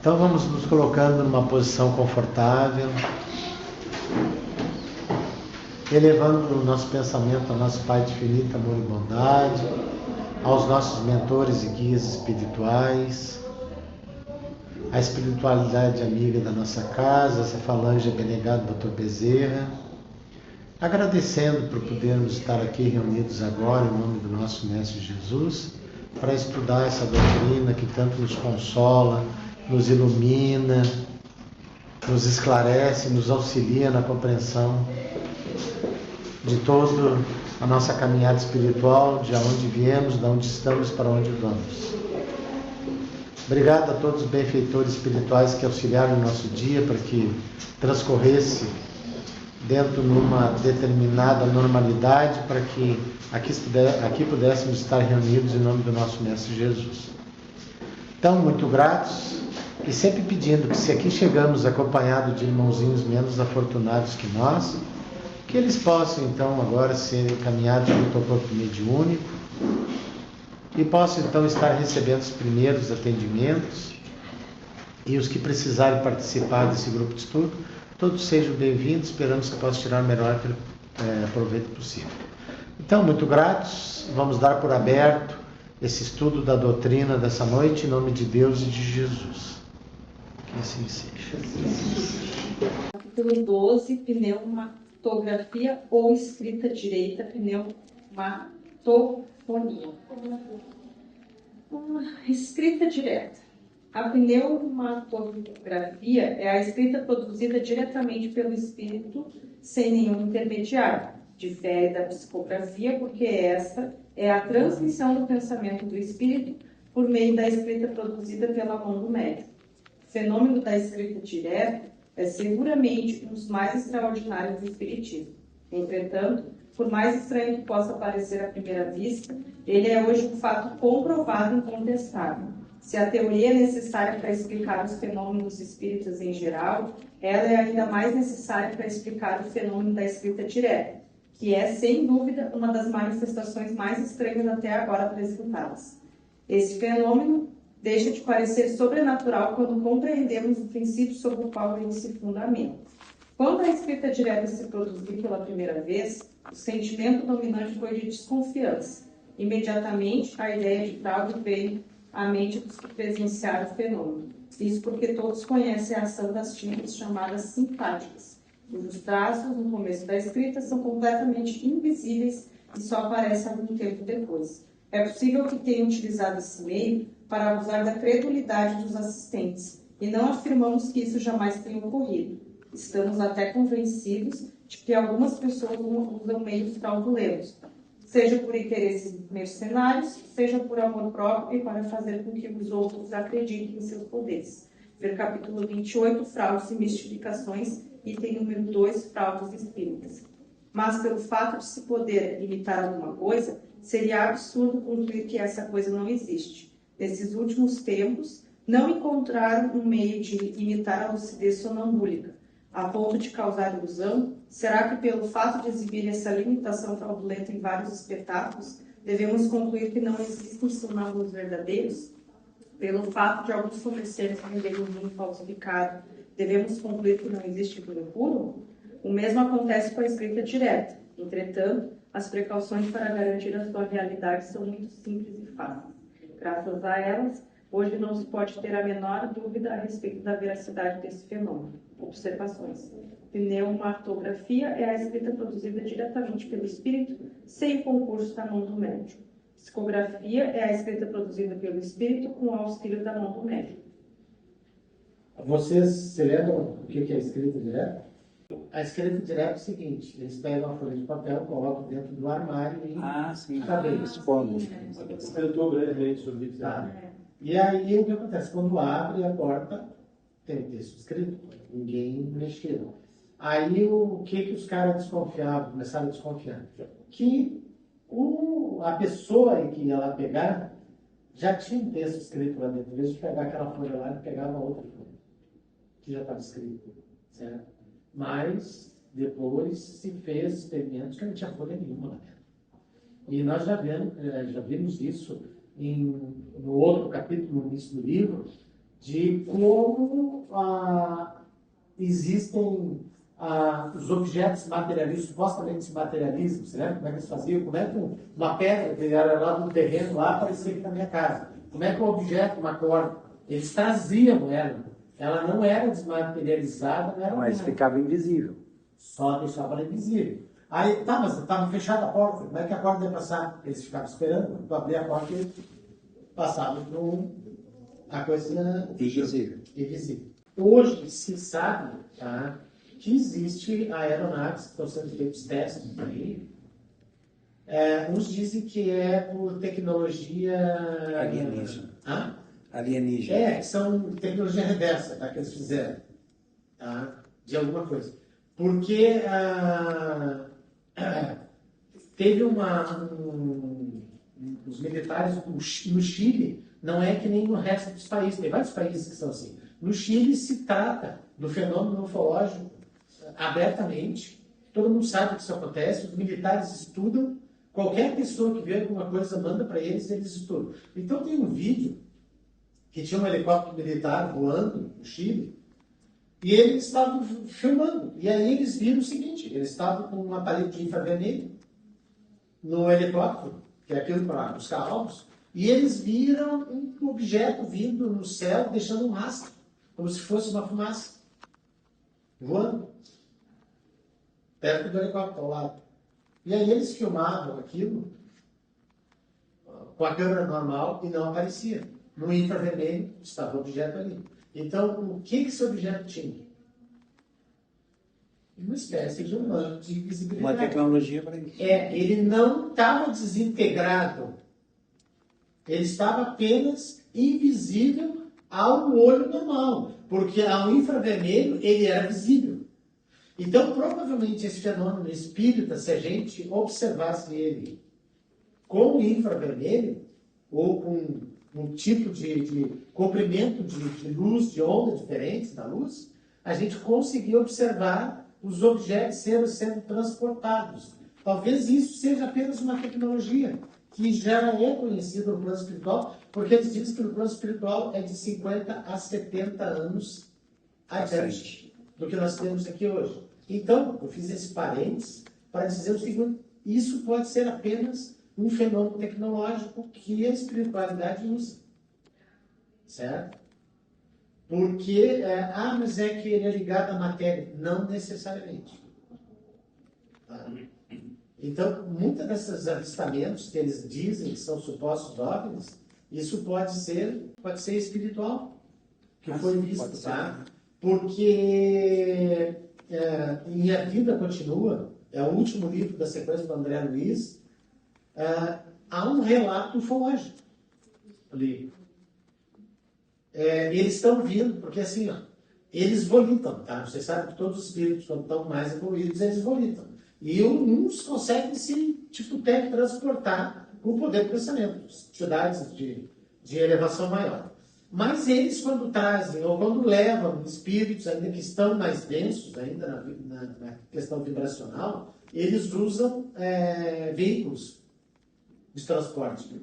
Então vamos nos colocando numa posição confortável, elevando o nosso pensamento ao nosso Pai de infinito amor e bondade, aos nossos mentores e guias espirituais, a espiritualidade amiga da nossa casa, essa falange abnegada do Dr. Bezerra, agradecendo por podermos estar aqui reunidos agora em nome do nosso Mestre Jesus, para estudar essa doutrina que tanto nos consola, nos ilumina, nos esclarece, nos auxilia na compreensão de toda a nossa caminhada espiritual, de onde viemos, de onde estamos, para onde vamos. Obrigado a todos os benfeitores espirituais que auxiliaram o nosso dia para que transcorresse dentro de uma determinada normalidade, para que aqui pudéssemos estar reunidos em nome do nosso Mestre Jesus. Então, muito gratos e sempre pedindo que, se aqui chegamos acompanhados de irmãozinhos menos afortunados que nós, que eles possam então agora ser encaminhados junto ao corpo mediúnico e possam então estar recebendo os primeiros atendimentos, e os que precisarem participar desse grupo de estudo, todos sejam bem-vindos, esperamos que possam tirar o melhor proveito possível. Então, muito gratos, vamos dar por aberto esse estudo da doutrina dessa noite, em nome de Deus e de Jesus. Que assim seja. Capítulo 12, pneumatografia ou escrita direita, pneumatofonia. Escrita direta. A pneumatografia é a escrita produzida diretamente pelo espírito, sem nenhum intermediário, difere da psicografia, porque essa é a transmissão do pensamento do espírito por meio da escrita produzida pela mão do médium. O fenômeno da escrita direta é seguramente um dos mais extraordinários do espiritismo. Entretanto, por mais estranho que possa parecer à primeira vista, ele é hoje um fato comprovado e incontestável. Se a teoria é necessária para explicar os fenômenos espíritas em geral, ela é ainda mais necessária para explicar o fenômeno da escrita direta, que é, sem dúvida, uma das manifestações mais estranhas até agora apresentadas. Esse fenômeno deixa de parecer sobrenatural quando compreendemos o princípio sobre o qual ele se fundamenta. Quando a escrita direta se produziu pela primeira vez, o sentimento dominante foi de desconfiança. Imediatamente, a ideia de fraude veio à mente dos que presenciaram o fenômeno. Isso porque todos conhecem a ação das tintas chamadas sintáticas, cujos traços, no começo da escrita, são completamente invisíveis e só aparecem algum tempo depois. É possível que tenham utilizado esse meio para abusar da credulidade dos assistentes, e não afirmamos que isso jamais tenha ocorrido. Estamos até convencidos de que algumas pessoas usam meios fraudulentos, seja por interesses mercenários, seja por amor próprio e para fazer com que os outros acreditem em seus poderes. Ver capítulo 28, Fraudes e Mistificações, item número 2, Fraudes espíritas. Mas pelo fato de se poder imitar alguma coisa, seria absurdo concluir que essa coisa não existe. Nesses últimos tempos, não encontraram um meio de imitar a lucidez sonambúlica, a ponto de causar ilusão. Será que pelo fato de exibir essa limitação fraudulenta em vários espetáculos, devemos concluir que não existem sonâmbulos verdadeiros? Pelo fato de alguns comerciantes venderem vinho falsificado, devemos concluir que não existe vinho puro? O mesmo acontece com a escrita direta. Entretanto, as precauções para garantir a sua realidade são muito simples e fáceis. Graças a elas, hoje não se pode ter a menor dúvida a respeito da veracidade desse fenômeno. Observações. Pneumatografia é a escrita produzida diretamente pelo espírito, sem o concurso da mão do médium. Psicografia é a escrita produzida pelo espírito com o auxílio da mão do médium. Vocês se lembram o que é a escrita direta? A escrita direta é o seguinte: eles pegam a folha de papel, colocam dentro do armário e tá bem. Escritor brevemente sobre isso. Tá. E aí o que acontece? Quando abre a porta, tem o texto escrito, ninguém mexeu. Aí o que os caras desconfiavam, começaram a desconfiar? Que a pessoa que ia lá pegar já tinha um texto escrito lá dentro. Em vez de pegar aquela folha lá, ele pegava outra folha, que já estava escrito, certo? Mas depois se fez experimentos que não tinha folha nenhuma lá dentro. E nós já vimos isso no outro capítulo, no início do livro, de como existem os objetos materialistas, supostamente materialismo. Você lembra como é que eles faziam? Como é que uma pedra que era lá no terreno, lá aparecia aqui na minha casa? Como é que um objeto, uma corda, eles traziam ela não era desmaterializada, não era Mas nada. ficava invisível. Só deixava ela invisível. Aí, tá, mas estava fechada a porta, como é que a corda ia passar? Eles ficavam esperando, quando tu abria a porta, eles passavam por a coisa Invisível. invisível. Hoje se sabe, tá, que existe aeronaves que estão sendo feitos testes aí. Uns dizem que é por tecnologia Alienígena. Hã? Alienígena. Que são tecnologia reversa, tá, que eles fizeram, tá, de alguma coisa. Porque teve os militares no Chile, não é que nem no resto dos países, tem vários países que são assim. No Chile se trata do fenômeno ufológico abertamente, todo mundo sabe que isso acontece, os militares estudam, qualquer pessoa que vê alguma coisa manda para eles, eles estudam. Então tem um vídeo que tinha um helicóptero militar voando no Chile, e eles estavam filmando. E aí eles viram o seguinte, eles estavam com um aparelho de infravermelho no helicóptero, que é aquilo para buscar alvos, e eles viram um objeto vindo no céu, deixando um rastro, como se fosse uma fumaça, voando, perto do helicóptero, ao lado. E aí eles filmavam aquilo com a câmera normal e não aparecia. No infravermelho estava o objeto ali. Então, o que esse objeto tinha? Uma espécie de humano de visibilidade. Uma tecnologia para isso. Ele não estava desintegrado. Ele estava apenas invisível ao olho normal. Porque ao infravermelho ele era visível. Então, provavelmente, esse fenômeno espírita, se a gente observasse ele com infravermelho, ou com um tipo de comprimento de luz, de onda diferentes da luz, a gente conseguia observar os objetos sendo transportados. Talvez isso seja apenas uma tecnologia que já é conhecida no plano espiritual, porque eles dizem que no plano espiritual é de 50 a 70 anos adiante do que nós temos aqui hoje. Então, eu fiz esse parênteses para dizer o seguinte: isso pode ser apenas um fenômeno tecnológico que a espiritualidade usa. Certo? Porque, mas é que ele é ligado à matéria. Não necessariamente. Tá? Então, muitos desses avistamentos que eles dizem que são supostos OVNIs, isso pode ser espiritual, que foi visto, tá? Porque Minha Vida Continua, é o último livro da sequência do André Luiz, há um relato ufológico ali. Eles estão vindo, porque assim, eles volitam, tá? Vocês sabem que todos os espíritos, quando estão mais evoluídos, eles volitam. E uns conseguem se, teletransportar com o poder do pensamento, entidades de elevação maior. Mas eles, quando trazem, ou quando levam espíritos ainda que estão mais densos, ainda na questão vibracional, eles usam veículos de transporte.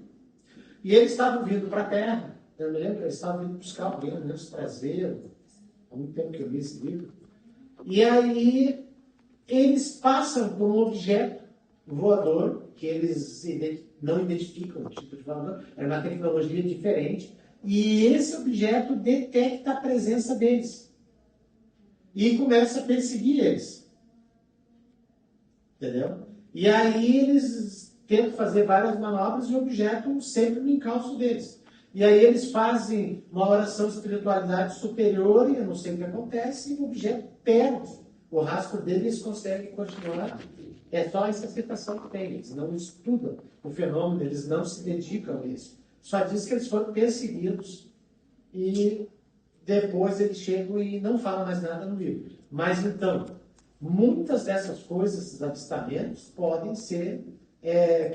E eles estavam vindo para a Terra. Eu me lembro que eles estavam vindo buscar alguém, eu lembro se trazeram, há muito tempo que eu li esse livro. E aí eles passam por um objeto voador, que eles não identificam o tipo de voador, é uma tecnologia diferente, e esse objeto detecta a presença deles. E começa a perseguir eles. Entendeu? E aí eles tentam fazer várias manobras e o objeto sempre no encalço deles. E aí eles fazem uma oração de espiritualidade superior, e eu não sei o que acontece, e o objeto perde o rastro dele e eles conseguem continuar. É só essa citação que tem. Eles não estudam o fenômeno, eles não se dedicam a isso. Só diz que eles foram perseguidos e depois eles chegam e não falam mais nada no livro. Mas então, muitas dessas coisas, esses avistamentos, podem ser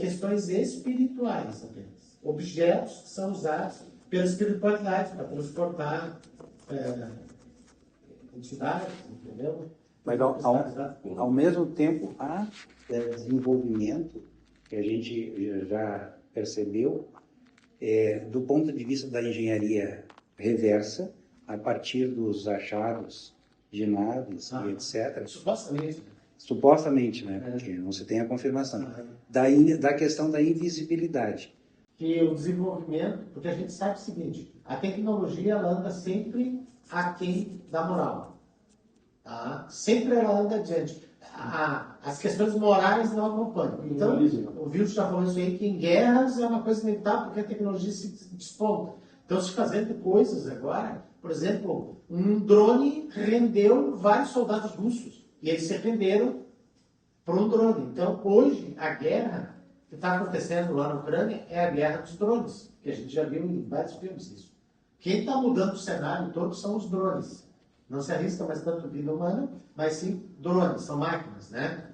questões espirituais apenas. Objetos que são usados pela espiritualidade para transportar entidades, entendeu? Mas ao mesmo tempo há desenvolvimento que a gente já percebeu do ponto de vista da engenharia reversa a partir dos achados de naves e etc. Supostamente. Supostamente, né? Porque não se tem a confirmação. Da questão da invisibilidade. Que o desenvolvimento, porque a gente sabe o seguinte, a tecnologia ela anda sempre aquém da moral. Tá? Sempre ela anda adiante. As questões morais não acompanham. Então, o Vilso já falou isso aí, que em guerras é uma coisa inevitável, porque a tecnologia se desponta. Então, se fazendo coisas agora, por exemplo, um drone rendeu vários soldados russos, e eles se renderam por um drone. Então, hoje, a guerra que está acontecendo lá na Ucrânia é a guerra dos drones, que a gente já viu em vários filmes isso. Quem está mudando o cenário todo são os drones. Não se arrisca mais tanto vida humana, mas sim drones, são máquinas, né?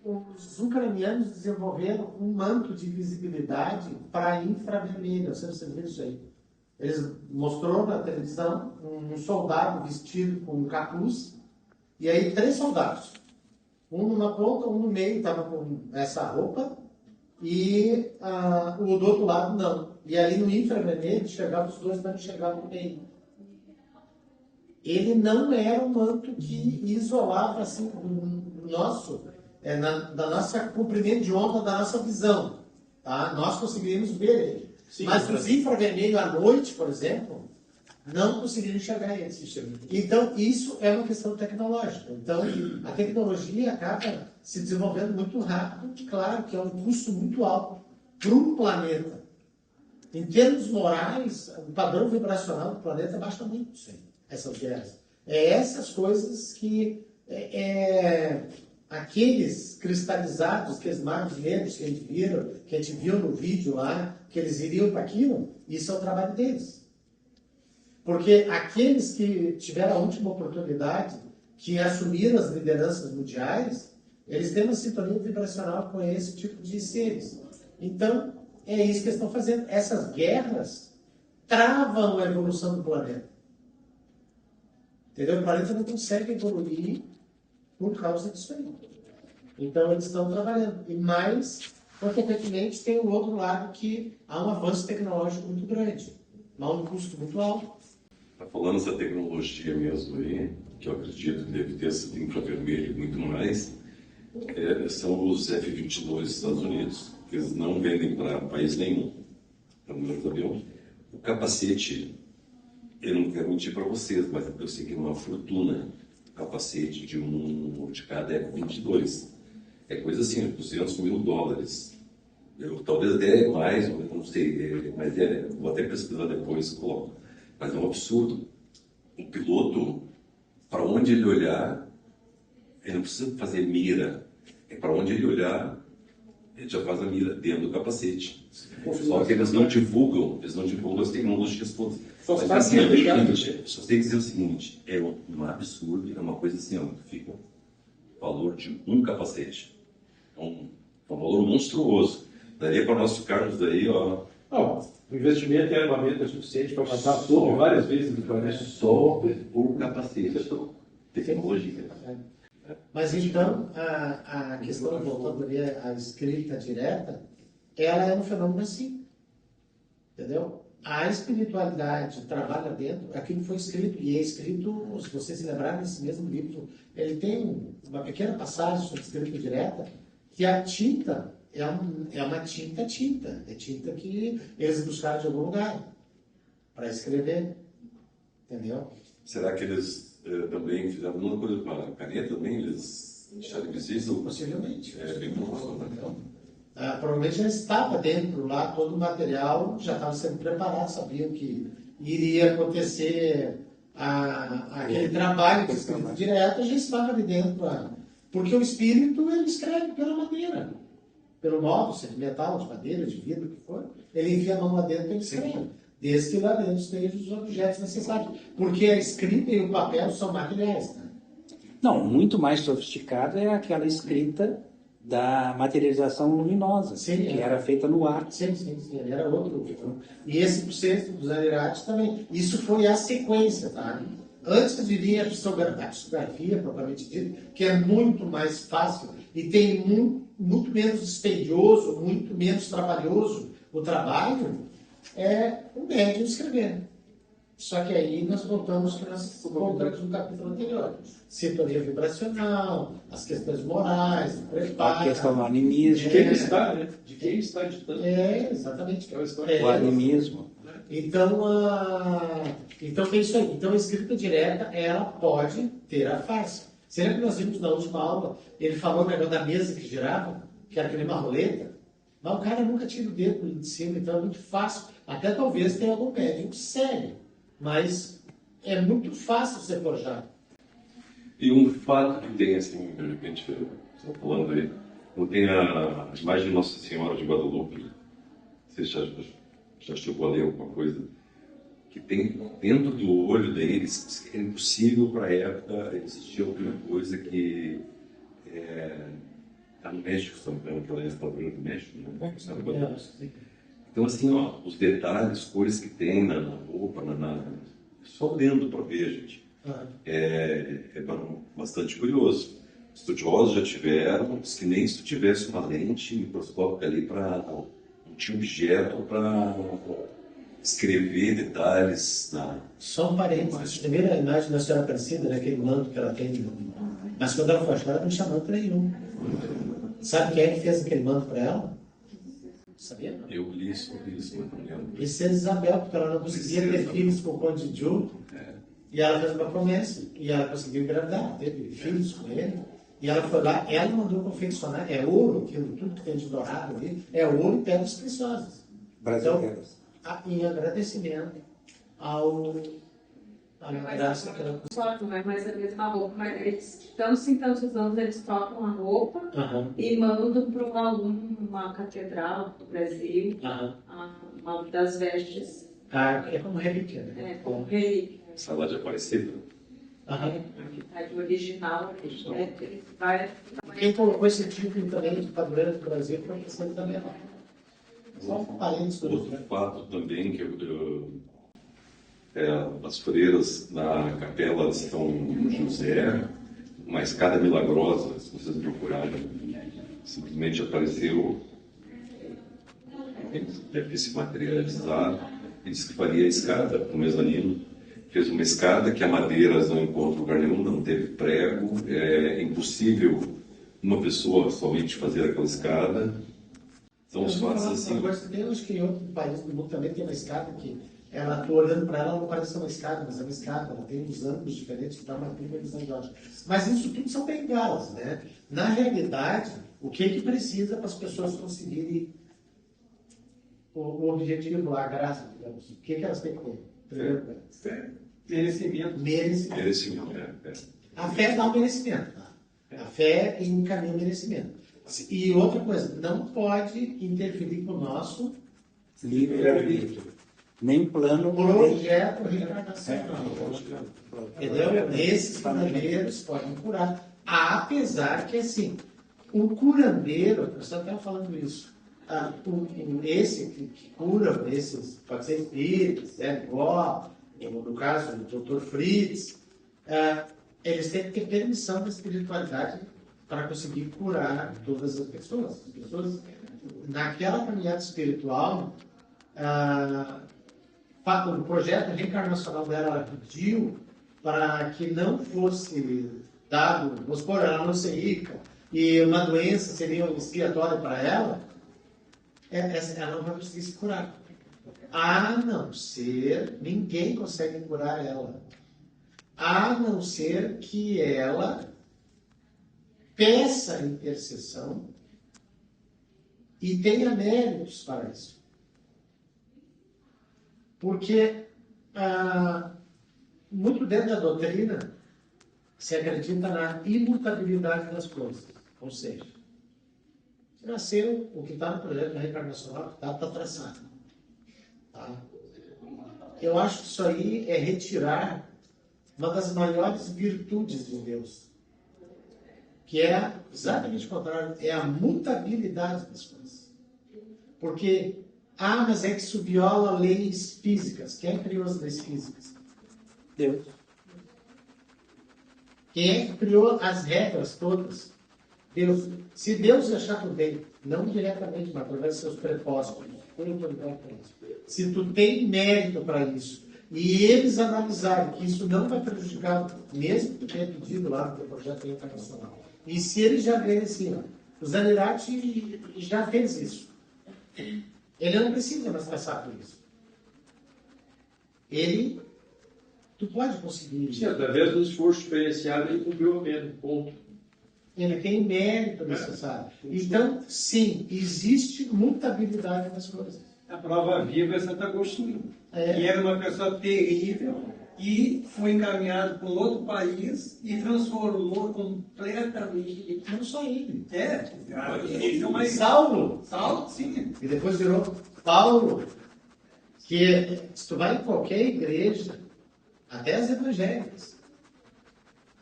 Os ucranianos desenvolveram um manto de visibilidade para infravermelho. Você viu isso aí? Eles mostrou na televisão um soldado vestido com um capuz, e aí 3 soldados. Um numa ponta, um no meio, estava com essa roupa, e o do outro lado não. E ali no infravermelho chegava os dois, mas não chegava no meio. Ele não era um manto que isolava assim, do nosso, da nossa comprimento de onda, da nossa visão. Tá? Nós conseguiríamos ver ele. Sim, mas os infravermelhos à noite, por exemplo, não conseguiriam enxergar eles. Então, isso é uma questão tecnológica. Então, a tecnologia acaba se desenvolvendo muito rápido, claro que é um custo muito alto para o planeta. Em termos morais, o padrão vibracional do planeta baixa muito, sim, essas guerras. É essas coisas que aqueles cristalizados, aqueles magos negros que a gente viu no vídeo lá, que eles iriam para aquilo, isso é o trabalho deles. Porque aqueles que tiveram a última oportunidade, que assumiram as lideranças mundiais, eles têm uma sintonia vibracional com esse tipo de seres. Então, é isso que eles estão fazendo. Essas guerras travam a evolução do planeta. Entendeu? O planeta não consegue evoluir por causa disso aí. Então, eles estão trabalhando. E mais, consequentemente, tem o outro lado que há um avanço tecnológico muito grande, mas um custo muito alto. Tá falando essa tecnologia mesmo aí, que eu acredito que deve ter sido infravermelho e muito mais, são os F-22 dos Estados Unidos, que eles não vendem para país nenhum. Então, o capacete, eu não quero mentir para vocês, mas eu sei que é uma fortuna. O capacete de cada F-22. É coisa assim, $200 mil. Talvez até mais, eu não sei, mas vou até pesquisar depois, coloco. Mas é um absurdo. O piloto, para onde ele olhar, ele não precisa fazer mira. É para onde ele olhar, ele já faz a mira dentro do capacete. Só que eles não divulgam as tecnologias todas. Só tem que dizer o seguinte, é um absurdo, é uma coisa assim, fica o valor de um capacete. É um valor monstruoso. Daria para nós ficarmos daí, ó. Não, o investimento em armamento é suficiente para matar tudo várias vezes no planeta. Só o capacete. Tecnologia. Mas então, a questão, voltando ali à escrita direta, ela é um fenômeno assim. Entendeu? A espiritualidade trabalha dentro, aquilo foi escrito, e é escrito, se vocês se lembrarem nesse mesmo livro, ele tem uma pequena passagem sobre escrita direta, que a tinta é uma tinta, é tinta que eles buscaram de algum lugar para escrever, entendeu? Será que eles também fizeram alguma coisa com a caneta também? Eles deixaram invisível? Possivelmente. É bem profundo, né? Provavelmente já estava dentro lá, todo o material já estava sendo preparado, sabiam que iria acontecer aquele trabalho de escrita direta, já estava ali dentro. Porque o espírito, ele escreve pela madeira, pelo móvel, seja de metal, de madeira, de vidro, o que for. Ele enfia a mão lá dentro e ele escreve. Desde que lá dentro estejam os objetos necessários. Porque a escrita e o papel são materiais. Né? Não, muito mais sofisticado é aquela escrita da materialização luminosa, sim, que era feita no ar. Sim, ele era outro. E esse processo dos Anirates também. Isso foi a sequência, tá? Antes viria a psicografia, propriamente dita, que é muito mais fácil e tem muito menos dispendioso, muito menos trabalhoso o trabalho, é o médium escrever. Só que aí nós voltamos no capítulo anterior. Sintonia vibracional, as questões morais, o preparo. A questão do animismo. De quem está, né? De quem está ditando. Exatamente. É uma história. O animismo. Então é isso aí. Então a escrita direta, ela pode ter a farsa. Você lembra que nós vimos na última aula, ele falou o negócio da mesa que girava, que era aquele uma roleta? Mas o cara nunca tira o dedo de cima, então é muito fácil. Até talvez tenha algum médico sério, mas é muito fácil ser forjado. E um fato que tem, assim, de repente, estou falando aí, não tem a imagem de Nossa Senhora de Guadalupe, você já chegou a ler alguma coisa, que tem dentro do olho deles, que é impossível para a época existir alguma coisa que está no México, se não me engano, que ela é padrão do México, né? Então, assim, ó, os detalhes, cores que tem na roupa, só olhando para ver, gente. É bastante curioso. Estudiosos já tiveram, diz que nem se tu tivesse uma lente microscópica ali para não tinha objeto para escrever detalhes na. Só um parênteses. A primeira imagem da Senhora Aparecida, né, aquele manto que ela tem. Mas quando ela foi achada, não tinha manto nenhum. Sabe quem é que fez aquele manto para ela? Sabia? Não? Eu li sobre isso, mas não lembro. Princesa Isabel, porque ela não conseguia ter filhos com o Conde de Ju. E ela fez uma promessa. E ela conseguiu engravidar, teve filhos com ele. E ela foi lá, ela mandou confeccionar, é ouro, aquilo, tudo que tem de dourado ali, é ouro e pedras preciosas. Brasileiras. Então, em agradecimento à graça que ela Não é mais a mesma roupa, mas eles, tantos e tantos anos, eles trocam a roupa Aham. e mandam para um aluno, uma catedral do Brasil, Aham. uma das vestes, É como relíquia, né? como relíquia. Sala de Aparecida. Aham. A de original, né? Ele vai... Quem colocou esse título também de padroeira do Brasil foi a questão também. Só um parênteses do Outro fato também que as freiras na capela de São José, uma escada milagrosa, se vocês procurarem, simplesmente apareceu, deve ter se materializado, e disse que faria a escada para o mezanino. Fez uma escada que a madeira não encontra lugar nenhum, não teve prego, é impossível uma pessoa somente fazer aquela escada. Então os fatos assim. Tem, acho que em outro país do mundo também tem uma escada que ela, tô olhando para ela, não parece uma escada, mas é uma escada, ela tem uns ângulos diferentes que dá uma visão de ótica. Mas isso tudo são bengalas, né? Na realidade, o que precisa para as pessoas conseguirem o objetivo lá, a graça, digamos? O que elas têm que ter? Primeiro, Merecimento. Merecimento. A fé dá o merecimento. Tá? A fé encaminha o merecimento. E outra coisa, não pode interferir com o nosso Livre-arbítrio. Nem plano. projeto reencarnacional. Entendeu? Esses curandeiros podem curar. Apesar que, assim, o curandeiro, eu estava falando isso, esse que cura, esses, pode ser espíritos, Zé Gó, no caso, o Dr. Fritz, eles têm que ter permissão da espiritualidade para conseguir curar todas as pessoas. As pessoas, naquela caminhada espiritual, o projeto reencarnacional dela pediu para que não fosse dado, vamos supor, ela não ser rica, e uma doença seria expiatória para ela, ela não vai conseguir se curar. A não ser, ninguém consegue curar ela, a não ser que ela peça intercessão e tenha méritos para isso. Porque muito dentro da doutrina se acredita na imutabilidade das coisas. Ou seja, nasceu o que está no projeto da reencarnacional, está traçado. Tá? Eu acho que isso aí é retirar uma das maiores virtudes de Deus, que é exatamente o contrário, é a mutabilidade das coisas. Porque, mas é que isso viola leis físicas. Quem criou as leis físicas? Deus. Quem é que criou as regras todas? Deus. Se Deus achar tudo bem, não diretamente, mas através dos seus propósitos, se tu tem mérito para isso, e eles analisaram que isso não vai prejudicar, mesmo que tenha pedido lá no projeto internacional. E se eles já verem assim, ó, o Zanirati já fez isso. Ele não precisa mais passar por isso. Tu pode conseguir isso. Sim, através do esforço experienciado, ele cumpriu a pena. Ponto. Ele tem mérito necessário. Então, sim, existe mutabilidade nas coisas. A prova viva é Santo Agostinho. É. E era uma pessoa terrível e foi encaminhado para um outro país e transformou completamente. Não só ele. Então, mas Saulo, sim. e depois virou Paulo, que se tu vai em qualquer igreja, até as evangélicas,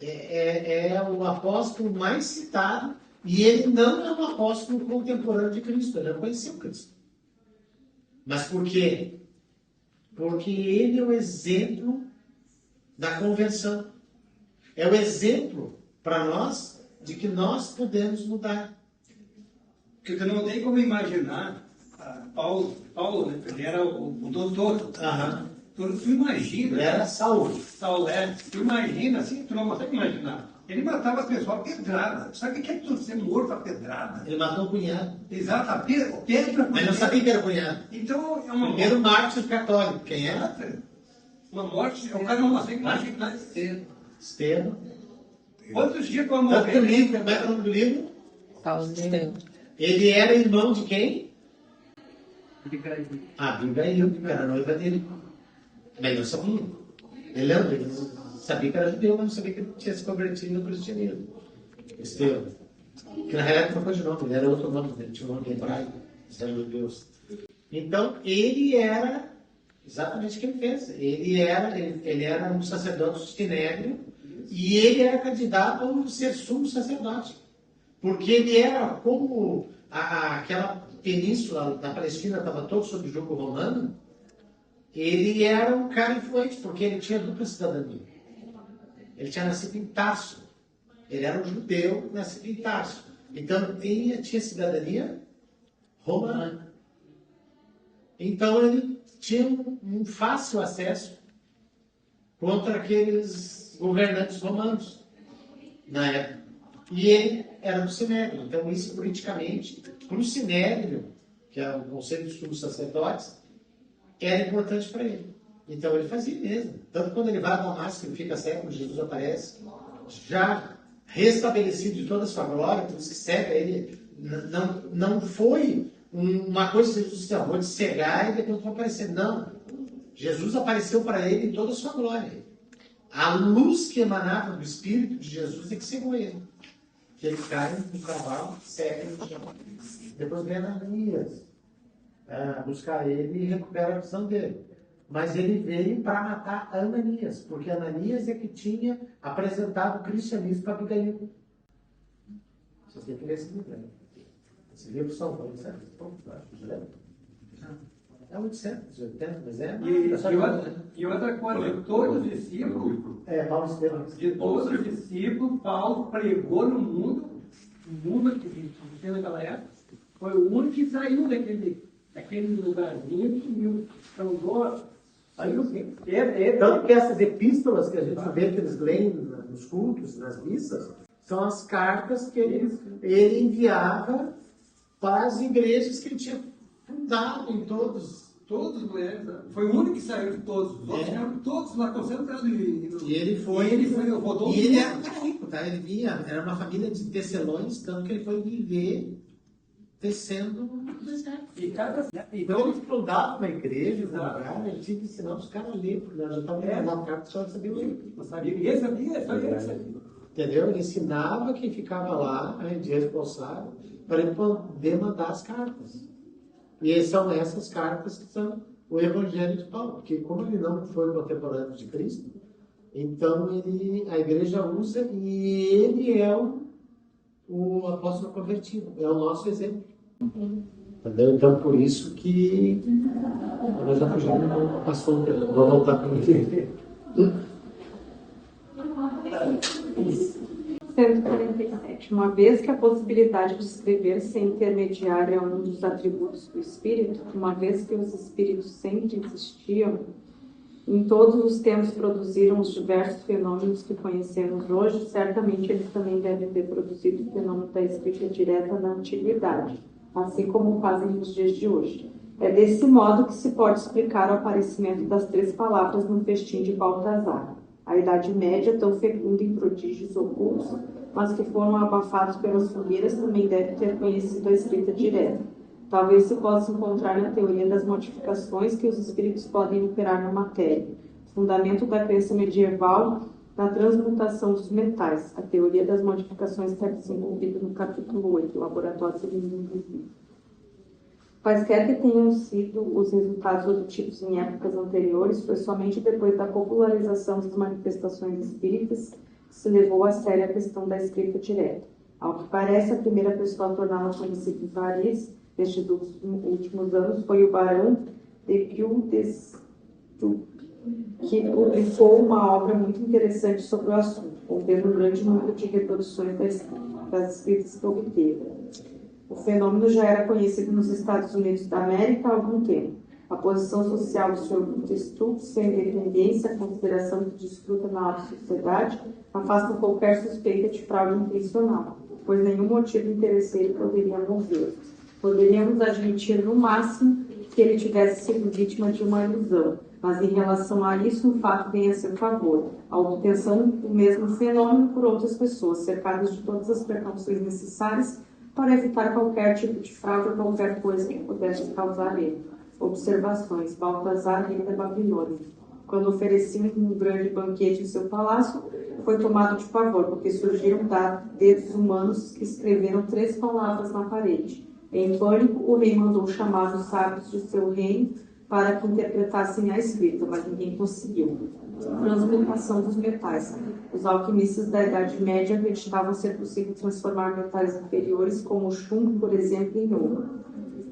é o apóstolo mais citado, e ele não é um apóstolo contemporâneo de Cristo, ele não conheceu Cristo. Mas por quê? Porque ele é o exemplo da conversão. É o exemplo para nós de que nós podemos mudar. Porque tu não tem como imaginar Paulo, né? Ele era o doutor. Aham. Tu imagina. Ele era Saulo. Saulo, tu imagina, assim, tu não consegue imaginar. Ele matava as pessoas a pedrada. Sabe o que é tu ser morto a pedrada? Ele matou o cunhado. Exato, a pedra. Mas não sabia que era cunhado. Então, é uma Primeiro mártir católico. Quem era? Uma morte, o cara não consegue imaginar. Estevão. Quantos dias para Tanto que o morrer? livro, como é que é o nome do livro? Paulo Estevão. Ele era irmão de quem? Abigail, que era noiva dele. Mas não sabia. Ele sabia que era judeu, mas não sabia que ele tinha se convertido no cristianismo. Estevão. Que na realidade não foi de nome, ele era outro nome, ele tinha um nome hebraico, eles eram judeus. Então, ele era exatamente o que ele fez. Ele era um sacerdote sinédrio e ele era candidato a ser sumo sacerdote. Porque ele era como aquela península da Palestina estava toda sob jugo romano, ele era um cara influente, porque ele tinha dupla cidadania. Ele tinha nascido em Tarso. Ele era um judeu nascido em Tarso. Então, ele tinha cidadania romana. Então, ele tinha um fácil acesso contra aqueles governantes romanos na época. E ele era do Sinédrio. Então, isso politicamente, para o Sinédrio, que é o Conselho dos Sumos Sacerdotes, era importante para ele. Então, ele fazia mesmo. Tanto quando ele vai a Damasco, ele fica cego, Jesus aparece, já restabelecido de toda a sua glória, por isso que cega ele. Não foi uma coisa que Jesus disse, vou te cegar e depois vou aparecer. Não. Jesus apareceu para ele em toda a sua glória. A luz que emanava do Espírito de Jesus é que cegou ele. Que ele cai no cavalo, cega no chão. Depois vem Ananias buscar ele e recupera a visão dele. Mas ele veio para matar Ananias, porque Ananias é que tinha apresentado o cristianismo para Abigail. Vocês têm que ler esse livro. Esse livro são 800 e poucos, acho. É 880, mas é. E outra coisa, todos os discípulos, Paulo Estevão. de todos os discípulos, Paulo pregou no mundo que existia naquela época, foi o único que saiu daquele lugarzinho e sumiu. Então, Tanto que essas epístolas que a gente vê que eles leem nos cultos, nas missas, são as cartas que ele enviava para as igrejas que ele tinha fundado em todos. Todos os mulheres, foi o único que saiu de todos. Os outros eram todos lá concentrados. E ele foi. Rodou. E ele era um cara rico, tá? Ele vinha, era uma família de tecelões, tanto que ele foi viver tecendo no deserto. Então ele fundava uma igreja, um lugar, ele tinha que ensinar os caras a ler, porque nós já estávamos mandando carta, só sabia ler. Não sabia, sabia. Entendeu? Ele ensinava quem ficava lá, de responsável, para ele poder mandar as cartas. E são essas cartas que são o Evangelho de Paulo, porque como ele não foi contemporâneo de Cristo, então a igreja usa e ele é o apóstolo convertido, é o nosso exemplo. Entendeu? Então por isso que nós já fugimos, não passou, vou voltar para ele. 147. Uma vez que a possibilidade de escrever sem intermediário é um dos atributos do espírito, uma vez que os espíritos sempre existiam, Em todos os tempos produziram os diversos fenômenos que conhecemos hoje, certamente eles também devem ter produzido o fenômeno da escrita direta na antiguidade, assim como fazem nos dias de hoje. É desse modo que se pode explicar o aparecimento das 3 palavras no festim de Baltazar. A Idade Média, tão fecunda em prodígios ocultos, mas que foram abafados pelas fogueiras, também deve ter conhecido a escrita direta. Talvez se possa encontrar na teoria das modificações que os espíritos podem operar na matéria, fundamento da crença medieval na transmutação dos metais. A teoria das modificações está desenvolvida no capítulo 8, Laboratório do Mundo Invisível. Quaisquer que tenham sido os resultados obtidos em épocas anteriores, foi somente depois da popularização das manifestações espíritas que se levou a sério a questão da escrita direta. Ao que parece, a primeira pessoa a torná-la conhecida em Paris, nestes últimos anos, foi o Barão de Puy-de-Dôme, que publicou uma obra muito interessante sobre o assunto, contendo um grande número de reproduções das escritas que obteve. O fenômeno já era conhecido nos Estados Unidos da América há algum tempo. A posição social do Sr. Montesquieu, sua independência, a consideração que desfruta na alta sociedade, afastam qualquer suspeita de fraude intencional, pois nenhum motivo interesseiro poderia movê-lo. Poderíamos admitir, no máximo, que ele tivesse sido vítima de uma ilusão, mas em relação a isso, um fato vem a seu favor: a obtenção do mesmo fenômeno por outras pessoas, cercadas de todas as precauções necessárias para evitar qualquer tipo de fraude ou qualquer coisa que pudesse causar erro. Observações. Baltazar, rei da Babilônia. Quando ofereciam um grande banquete em seu palácio, foi tomado de pavor, porque surgiram dedos humanos que escreveram 3 palavras na parede. Em pânico, o rei mandou chamar os sábios de seu reino para que interpretassem a escrita, mas ninguém conseguiu. Transmutação dos metais. Os alquimistas da Idade Média acreditavam ser possível transformar metais inferiores, como o chumbo, por exemplo, em ouro.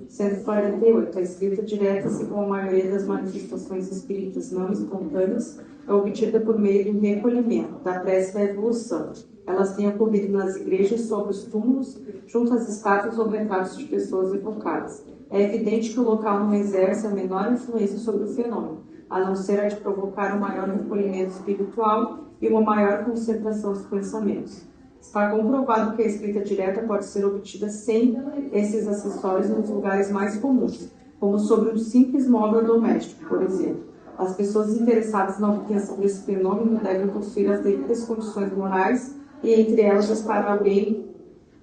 148. A escrita direta, assim como a maioria das manifestações espíritas não espontâneas, é obtida por meio do recolhimento, da prece da evolução. Elas têm ocorrido nas igrejas, sobre os túmulos, junto às estátuas ou retratos de pessoas evocadas. É evidente que o local não exerce a menor influência sobre o fenômeno, a não ser a de provocar um maior recolhimento espiritual e uma maior concentração dos pensamentos. Está comprovado que a escrita direta pode ser obtida sem esses acessórios nos lugares mais comuns, como sobre um simples móvel doméstico, por exemplo. As pessoas interessadas na obtenção desse fenômeno devem possuir as devidas condições morais e, entre elas, estar alguém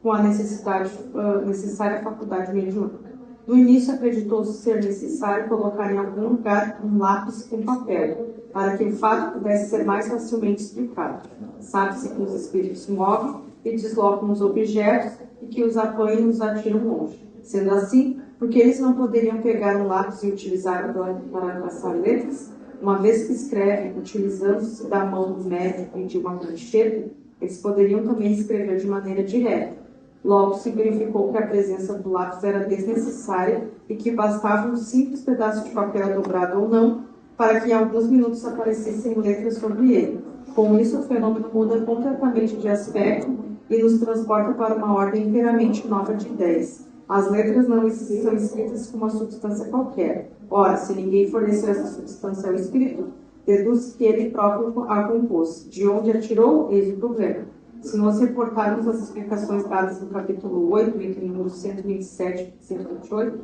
com a necessária faculdade mediúnica. No início, acreditou-se ser necessário colocar em algum lugar um lápis com papel, para que o fato pudesse ser mais facilmente explicado. Sabe-se que os espíritos movem e deslocam os objetos e que os apanham e os atiram longe. Sendo assim, porque eles não poderiam pegar um lápis e utilizar para traçar letras? Uma vez que escrevem utilizando-se da mão do médico e de uma prancheta, eles poderiam também escrever de maneira direta. Logo, se verificou que a presença do lápis era desnecessária e que bastava um simples pedaço de papel dobrado ou não para que em alguns minutos aparecessem letras sobre ele. Com isso, o fenômeno muda completamente de aspecto e nos transporta para uma ordem inteiramente nova de ideias. As letras não são escritas com uma substância qualquer. Ora, se ninguém forneceu essa substância ao espírito, deduz que ele próprio a compôs. De onde a tirou, eis o problema. Se nós reportarmos as explicações dadas no capítulo 8, entre números 127 e 128,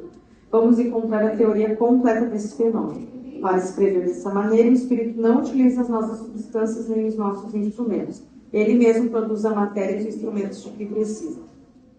vamos encontrar a teoria completa desse fenômeno. Para escrever dessa maneira, o espírito não utiliza as nossas substâncias nem os nossos instrumentos. Ele mesmo produz a matéria e os instrumentos de que precisa,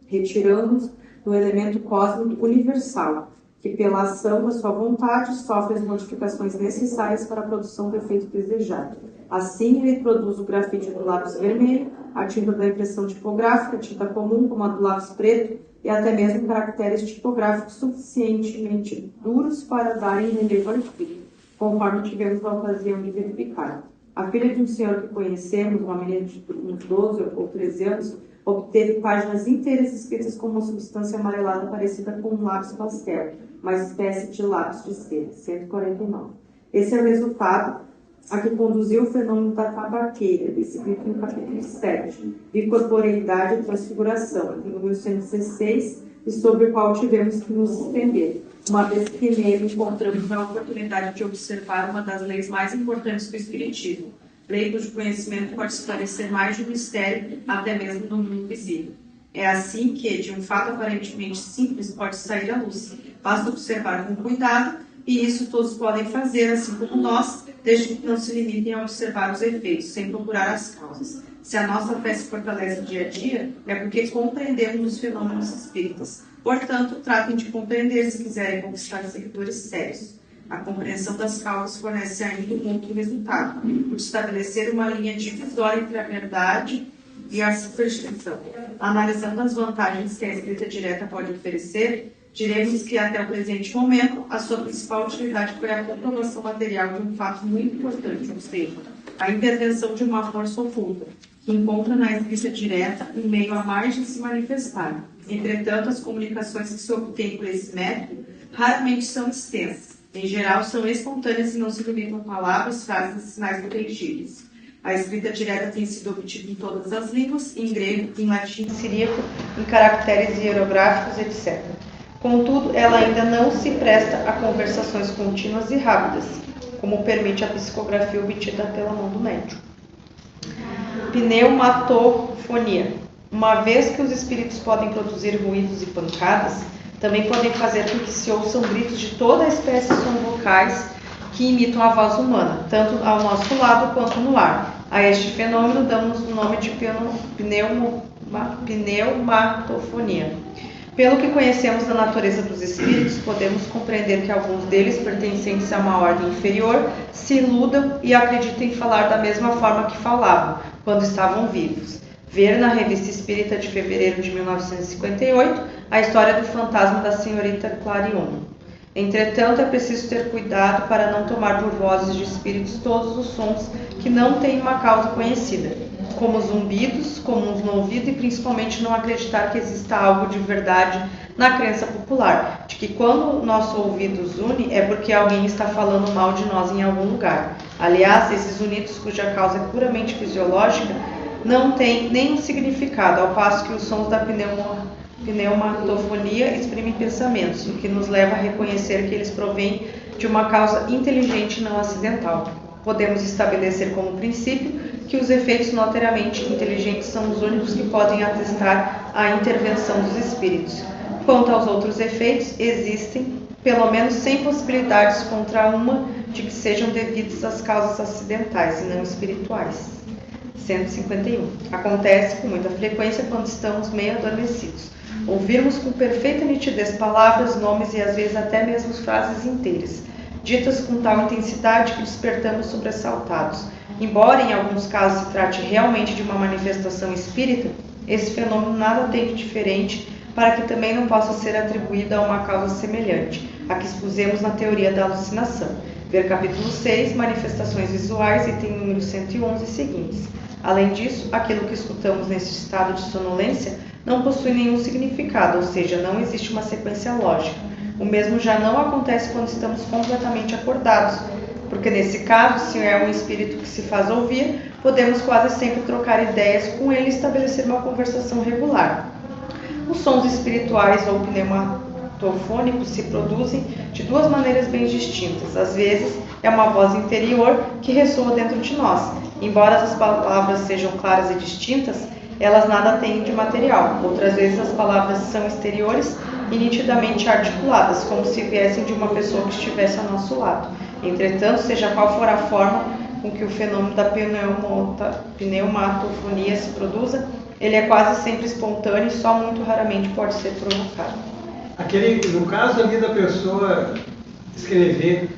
retirando-nos do elemento cósmico universal, que pela ação da sua vontade sofre as modificações necessárias para a produção do efeito desejado. Assim, ele produz o grafite do lápis vermelho, a tinta da impressão tipográfica, a tinta comum como a do lápis preto e até mesmo caracteres tipográficos suficientemente duros para darem relevo ao espírito, conforme tivemos a ocasião de verificar. A filha de um senhor que conhecemos, uma menina de uns 12 ou 13 anos, obteve páginas inteiras escritas com uma substância amarelada parecida com um lápis pastel, uma espécie de lápis de cera, 149. Esse é o resultado a que conduziu o fenômeno da tabaqueira, descrito no capítulo 7, de corporeidade e transfiguração, no número 116, e sobre o qual tivemos que nos estender, uma vez que nele encontramos a oportunidade de observar uma das leis mais importantes do Espiritismo, lei cujo conhecimento pode esclarecer mais de um mistério, até mesmo do mundo invisível. É assim que, de um fato aparentemente simples, pode sair à luz. Basta observar com cuidado, e isso todos podem fazer, assim como nós, desde que não se limitem a observar os efeitos, sem procurar as causas. Se a nossa fé se fortalece dia a dia, é porque compreendemos os fenômenos espíritas. Portanto, tratem de compreender se quiserem conquistar seguidores sérios. A compreensão das causas fornece ainda um outro resultado, por estabelecer uma linha divisória entre a verdade e a superstição. Analisando as vantagens que a escrita direta pode oferecer, diremos que até o presente momento, a sua principal utilidade foi a comprovação material de um fato muito importante, ou seja, a intervenção de uma força oculta, que encontra na escrita direta um meio a mais de se manifestar. Entretanto, as comunicações que se obtêm por esse método raramente são extensas. Em geral, são espontâneas e não se limitam a palavras, frases e sinais inteligíveis. A escrita direta tem sido obtida em todas as línguas, em grego, em latim, em siríaco, em caracteres hierográficos, etc. Contudo, ela ainda não se presta a conversações contínuas e rápidas, como permite a psicografia obtida pela mão do médium. Pneumatofonia. Uma vez que os espíritos podem produzir ruídos e pancadas, também podem fazer com que se ouçam gritos de toda a espécie de sons vocais que imitam a voz humana, tanto ao nosso lado quanto no ar. A este fenômeno damos o nome de pneumatofonia. Pelo que conhecemos da natureza dos espíritos, podemos compreender que alguns deles, pertencentes a uma ordem inferior, se iludam e acreditem falar da mesma forma que falavam, quando estavam vivos. Ver na Revista Espírita de fevereiro de 1958 a história do fantasma da senhorita Clarion. Entretanto, é preciso ter cuidado para não tomar por vozes de espíritos todos os sons que não têm uma causa conhecida, como zumbidos comuns no ouvido, e principalmente não acreditar que exista algo de verdade na crença popular, de que quando o nosso ouvido zune é porque alguém está falando mal de nós em algum lugar. Aliás, esses zunidos, cuja causa é puramente fisiológica, não têm nenhum significado, ao passo que os sons da pneumatofonia exprimem pensamentos, o que nos leva a reconhecer que eles provêm de uma causa inteligente e não acidental. Podemos estabelecer como princípio que os efeitos notoriamente inteligentes são os únicos que podem atestar a intervenção dos espíritos. Quanto aos outros efeitos, existem pelo menos 100 possibilidades contra uma de que sejam devidas às causas acidentais e não espirituais. 151. Acontece com muita frequência quando estamos meio adormecidos. Ouvirmos com perfeita nitidez palavras, nomes e às vezes até mesmo frases inteiras, ditas com tal intensidade que despertamos sobressaltados. Embora em alguns casos se trate realmente de uma manifestação espírita, esse fenômeno nada tem de diferente para que também não possa ser atribuído a uma causa semelhante, a que expusemos na teoria da alucinação. Ver capítulo 6, Manifestações Visuais, item número 111 e seguintes. Além disso, aquilo que escutamos nesse estado de sonolência não possui nenhum significado, ou seja, não existe uma sequência lógica. O mesmo já não acontece quando estamos completamente acordados, porque nesse caso, se é um espírito que se faz ouvir, podemos quase sempre trocar ideias com ele e estabelecer uma conversação regular. Os sons espirituais ou pneumatofônicos se produzem de duas maneiras bem distintas. Às vezes, é uma voz interior que ressoa dentro de nós. Embora as palavras sejam claras e distintas, elas nada têm de material. Outras vezes as palavras são exteriores e nitidamente articuladas, como se viessem de uma pessoa que estivesse ao nosso lado. Entretanto, seja qual for a forma com que o fenômeno da pneumatofonia se produza, ele é quase sempre espontâneo e só muito raramente pode ser provocado. No caso ali da pessoa escrever,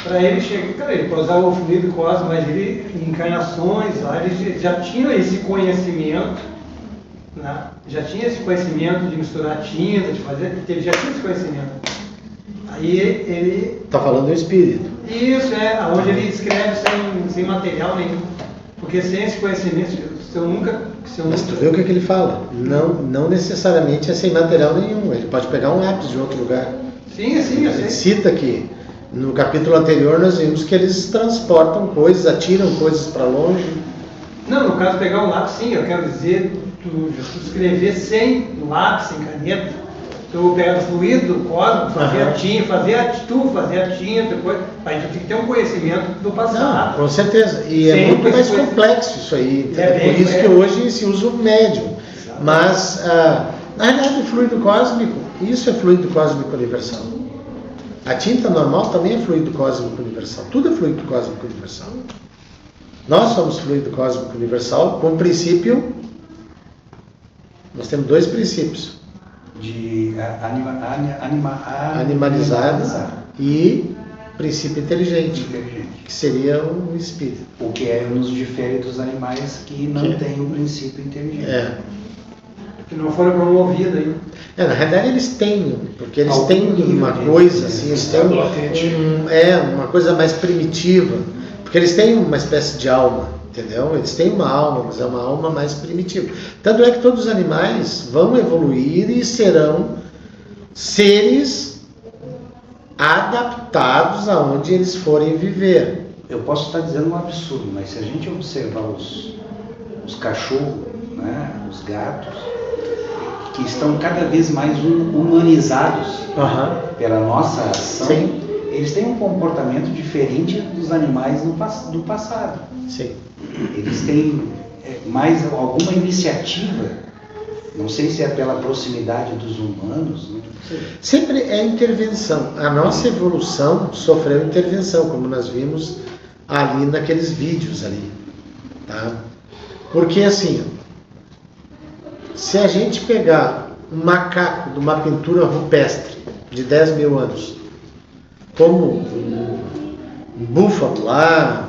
para ele chegar, claro, ele pode usar o fluido cósmico, mas ele, em encarnações lá, ele já tinha esse conhecimento, né? Já tinha esse conhecimento de misturar tinta, de fazer, ele já tinha esse conhecimento. Aí ele... Está falando do espírito. Isso, onde ele escreve sem material nenhum. Porque sem esse conhecimento, se eu nunca... Mas tu vê o que ele fala? Não necessariamente é sem material nenhum. Ele pode pegar um lápis de outro lugar. Sim, eu sei. Ele cita que no capítulo anterior nós vimos que eles transportam coisas, atiram coisas para longe. Não, no caso pegar um lápis, sim, eu quero dizer, tu escrever sem lápis, sem caneta, Tu pega o fluido do cosmos, fazia Aham. a tinta, fazia a tinta, depois, aí tu tem que ter um conhecimento do Não, passado. com certeza. E é Sempre muito mais foi- complexo isso aí. Entendeu? É bem Por isso que complexo. hoje se usa o médium. Mas, na realidade, o fluido cósmico, isso é fluido cósmico universal. A tinta normal também é fluido cósmico universal. Tudo é fluido cósmico universal. Nós somos fluido cósmico universal com o princípio. Nós temos 2 princípios: De animalizado e princípio inteligente, inteligente. que seria o espírito. O que nos difere dos animais que não têm o princípio inteligente. Que não foram promovidos ainda. Na realidade eles têm, porque eles Algum têm nível uma de coisa assim, eles têm latente. uma coisa mais primitiva, porque eles têm uma espécie de alma, entendeu? Eles têm uma alma, mas é uma alma mais primitiva. Tanto é que todos os animais vão evoluir e serão seres adaptados aonde eles forem viver. Eu posso estar dizendo um absurdo, mas se a gente observar os cachorros, né, os gatos, que estão cada vez mais humanizados pela nossa ação, Sim. eles têm um comportamento diferente dos animais do passado. Sim. Eles têm mais alguma iniciativa, não sei se é pela proximidade dos humanos, não sei. Sempre é intervenção. A nossa evolução sofreu intervenção, como nós vimos ali naqueles vídeos ali, tá? Porque assim, se a gente pegar um macaco de uma pintura rupestre de 10 mil anos, como um búfalo lá,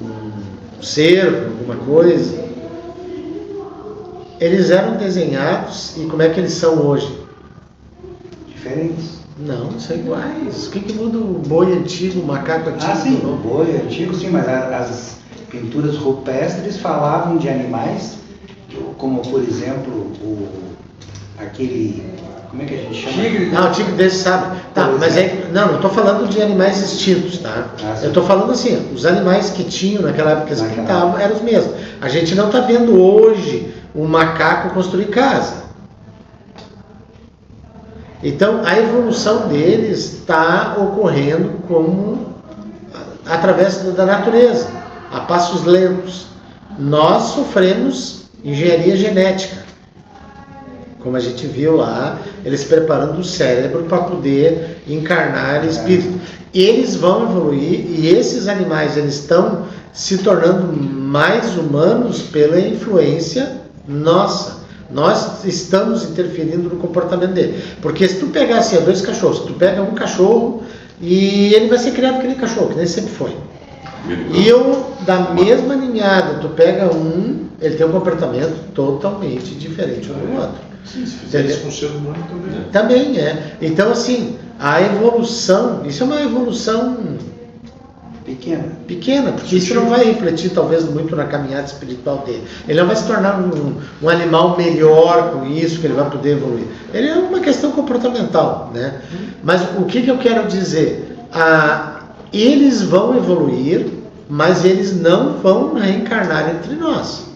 um cervo, alguma coisa, eles eram desenhados e como é que eles são hoje? Diferentes. Não, são iguais. O que muda o boi antigo, o macaco antigo? Sim, não? o boi antigo, sim, mas as pinturas rupestres falavam de animais, como por exemplo, aquele, como é que a gente chama? Tigre. Não, o tigre desse sabe. Tá, Por mas exemplo. não estou falando de animais extintos, tá? Sim. Eu estou falando assim, os animais que tinham naquela época que eles Naquela pintavam eram os mesmos. A gente não está vendo hoje um macaco construir casa. Então, a evolução deles está ocorrendo através da natureza, a passos lentos. Nós sofremos engenharia genética, como a gente viu lá, eles preparando o cérebro para poder encarnar espírito. Eles vão evoluir e esses animais eles estão se tornando mais humanos pela influência nossa. Nós estamos interferindo no comportamento dele. Porque se tu pegar assim, 2 cachorros, tu pega um cachorro e ele vai ser criado que nem cachorro, que nem sempre foi. E da mesma ninhada, tu pega ele tem um comportamento totalmente diferente um do outro. Sim, se fizer isso com o ser humano também. Também é. Então assim, a evolução, isso é uma evolução pequena, porque isso não vai refletir talvez muito na caminhada espiritual dele. Ele não vai se tornar um animal melhor com isso, que ele vai poder evoluir. Ele é uma questão comportamental, né? Mas o que eu quero dizer? Eles vão evoluir, mas eles não vão reencarnar entre nós.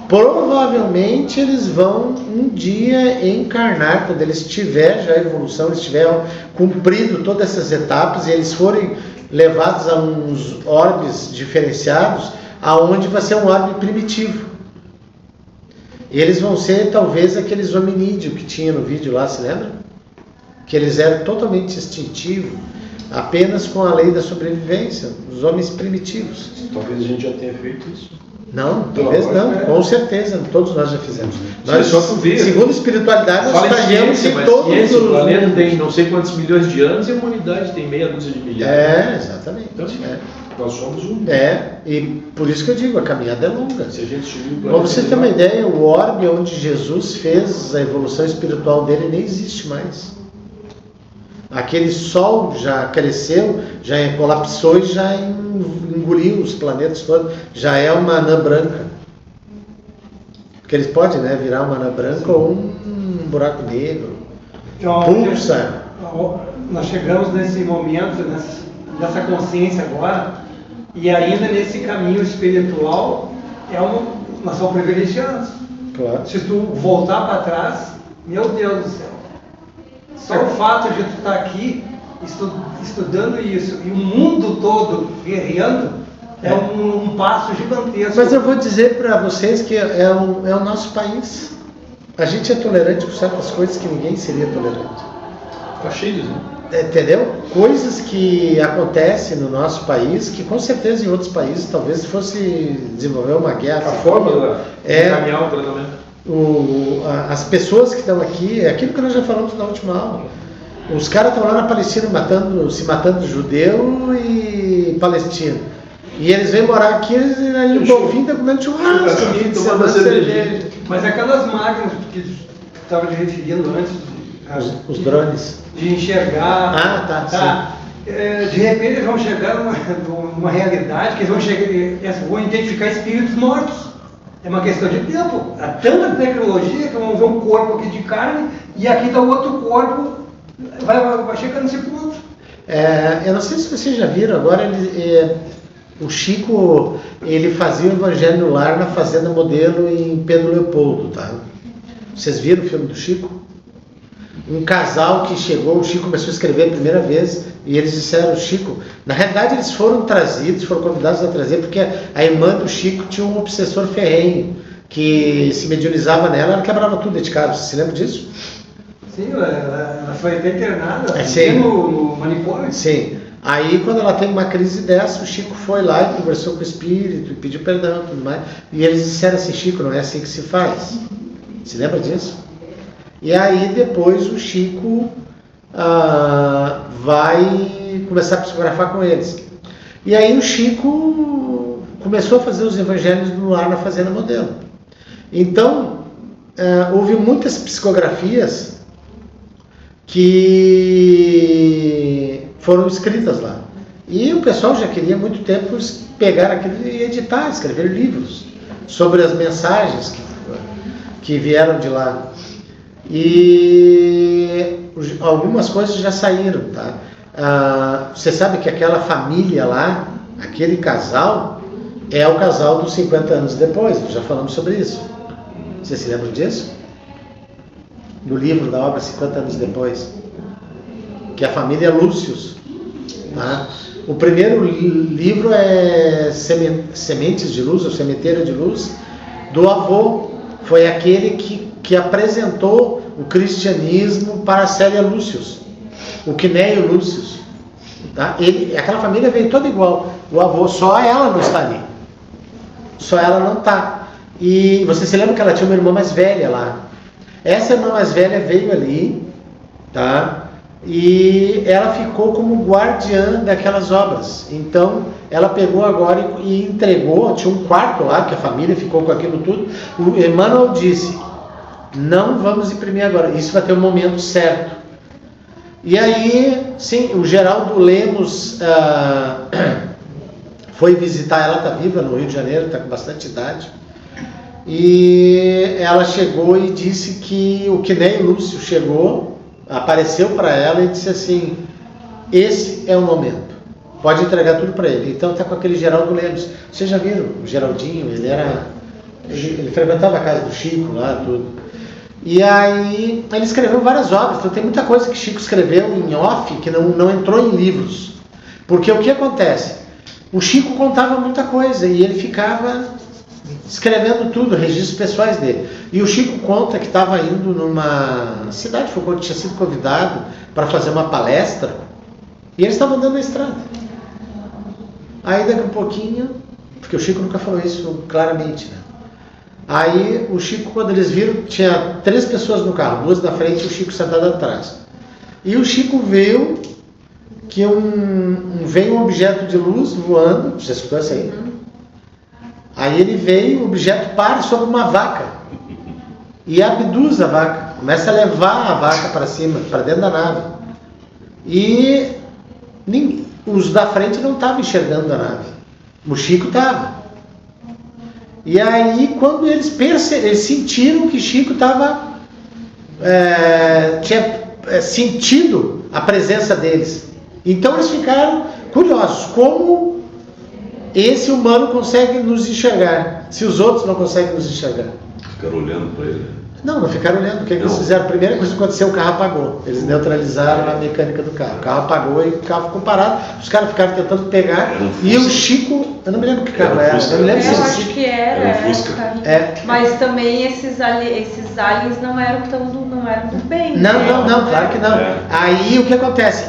Provavelmente eles vão um dia encarnar, quando eles tiverem já a evolução, eles tiverem cumprido todas essas etapas e eles forem levados a uns orbes diferenciados, aonde vai ser um orbe primitivo. E eles vão ser talvez aqueles hominídeos que tinha no vídeo lá, se lembra? Que eles eram totalmente extintivos, apenas com a lei da sobrevivência, os homens primitivos. Talvez a gente já tenha feito isso. Não, talvez não, com certeza, todos nós já fizemos. Nós, só tu vê. segundo a espiritualidade, nós Fala em estagiamos ciência, em mas todos ciência, o planeta os... tem não sei quantos milhões de anos e a humanidade tem meia dúzia de milhares. Exatamente. Então, É. nós somos um. E por isso que eu digo, a caminhada é longa. Se a gente subir o planeta. Para você ter uma ideia, o orbe onde Jesus fez a evolução espiritual dele nem existe mais. Aquele sol já cresceu, já colapsou e já engoliu os planetas todos. Já é uma anã branca. Porque eles podem, né, virar uma anã branca ou um buraco negro. Então, Pulsa. nós chegamos nesse momento, nessa consciência agora, e ainda nesse caminho espiritual, nós somos privilegiados. Claro. Se tu voltar para trás, Meu Deus do céu. Só o fato de tu estar aqui estudando isso e o mundo todo guerreando é um passo gigantesco. Mas eu vou dizer para vocês que é o nosso país. A gente é tolerante com certas coisas que ninguém seria tolerante. Tá cheio disso, né? Entendeu? Coisas que acontecem no nosso país, que com certeza em outros países talvez fosse desenvolver uma guerra. A forma de encaminhar o tratamento. As pessoas que estão aqui, é aquilo que nós já falamos na última aula. Os caras estão lá na Palestina se matando judeu e palestino. E eles vêm morar aqui, eles no Bonfim estão comendo churrasco, tomando cerveja. Mas aquelas máquinas que tu estava te referindo antes, os drones. De enxergar. Tá. De repente eles vão chegar numa realidade que eles vão identificar espíritos mortos. É uma questão de tempo. Há tanta tecnologia que vamos ver um corpo aqui de carne e aqui está outro corpo, vai chegar nesse ponto. Eu não sei se vocês já viram, agora o Chico, ele fazia o Evangelho no Lar na Fazenda Modelo em Pedro Leopoldo, tá? Vocês viram o filme do Chico? Um casal que chegou, o Chico começou a escrever a primeira vez e eles disseram, Chico, na realidade eles foram convidados a trazer porque a irmã do Chico tinha um obsessor ferrenho que se mediunizava nela, ela quebrava tudo de casa. Você se lembra disso? Sim, ela foi até internada no manicômio. Sim. Aí quando ela tem uma crise dessa, o Chico foi lá e conversou com o espírito e pediu perdão e tudo mais. E eles disseram assim, Chico, não é assim que se faz. Se lembra disso? E aí depois o Chico vai começar a psicografar com eles. E aí o Chico começou a fazer os evangelhos no lar na Fazenda Modelo. Então, houve muitas psicografias que foram escritas lá. E o pessoal já queria há muito tempo pegar aquilo e editar, escrever livros sobre as mensagens que vieram de lá. E algumas coisas já saíram, tá? Você sabe que aquela família lá, aquele casal, é o casal dos 50 anos depois, já falamos sobre isso. Você se lembra disso? Do livro da obra 50 anos depois, que a família Lúcius, tá? O primeiro livro é Sementes de Luz, ou Sementeira de Luz, do avô, foi aquele que apresentou o cristianismo para Célia Lúcius, o Quinéio Lúcius, tá? Aquela família veio toda igual, o avô, só ela não está ali, só ela não está. E você se lembra que ela tinha uma irmã mais velha lá? Essa irmã mais velha veio ali, tá? E ela ficou como guardiã daquelas obras. Então ela pegou agora e entregou, tinha um quarto lá, que a família ficou com aquilo tudo. O Emmanuel disse, não vamos imprimir agora, isso vai ter um momento certo. E aí, sim, o Geraldo Lemos foi visitar, ela está viva no Rio de Janeiro, está com bastante idade. E ela chegou e disse que o Quinéio Lúcio chegou, apareceu para ela e disse assim, esse é o momento, pode entregar tudo para ele. Então está com aquele Geraldo Lemos. Vocês já viram o Geraldinho? Ele frequentava a casa do Chico lá, tudo. E aí ele escreveu várias obras. Então tem muita coisa que Chico escreveu em off que não entrou em livros. Porque o que acontece? O Chico contava muita coisa e ele ficava escrevendo tudo, registros pessoais dele. E o Chico conta que estava indo numa cidade, tinha sido convidado para fazer uma palestra e eles estavam andando na estrada. Aí daqui a pouquinho, porque o Chico nunca falou isso claramente, né? Aí o Chico, quando eles viram, tinha 3 pessoas no carro, 2 na frente e o Chico sentado atrás. E o Chico viu que veio um objeto de luz voando, você escutou isso aí? Aí ele veio, o objeto para sobre uma vaca e abduz a vaca, começa a levar a vaca para cima, para dentro da nave. E os da frente não estavam enxergando a nave, o Chico estava. E aí quando eles sentiram que Chico tinha sentido a presença deles. Então eles ficaram curiosos, como esse humano consegue nos enxergar, se os outros não conseguem nos enxergar. Ficaram olhando para ele. Não ficaram olhando. O que eles Não. fizeram? A primeira coisa que aconteceu, o carro apagou. Eles neutralizaram a mecânica do carro. O carro apagou e o carro ficou parado. Os caras ficaram tentando pegar. Era um E o Fusca. Chico, eu não me lembro que carro Era um era. Fusca. Eu não lembro se Eu era acho que era. Era um Fusca. É. Mas também esses aliens não eram do bem. Não, claro que não. É. Aí o que acontece?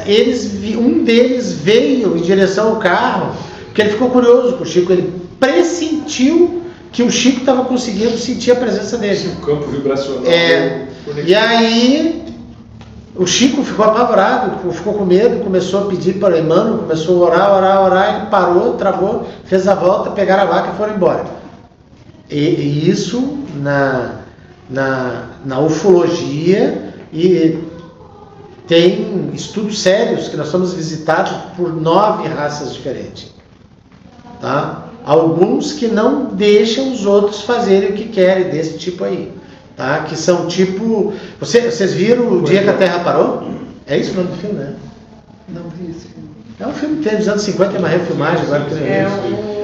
Um deles veio em direção ao carro, porque ele ficou curioso com o Chico, ele pressentiu que o Chico estava conseguindo sentir a presença dele. O campo vibracional. E aí o Chico ficou apavorado, ficou com medo, começou a pedir para Emmanuel, começou a orar, ele parou, travou, fez a volta, pegaram a vaca e foram embora. E isso na ufologia, e tem estudos sérios que nós somos visitados por 9 raças diferentes, tá? Alguns que não deixam os outros fazerem o que querem, desse tipo aí, tá? Que são tipo... Vocês viram O Dia que a Terra Parou? É isso o nome do filme, né? Não vi esse filme. É um filme que tem dos anos 50, tem uma refilmagem agora que É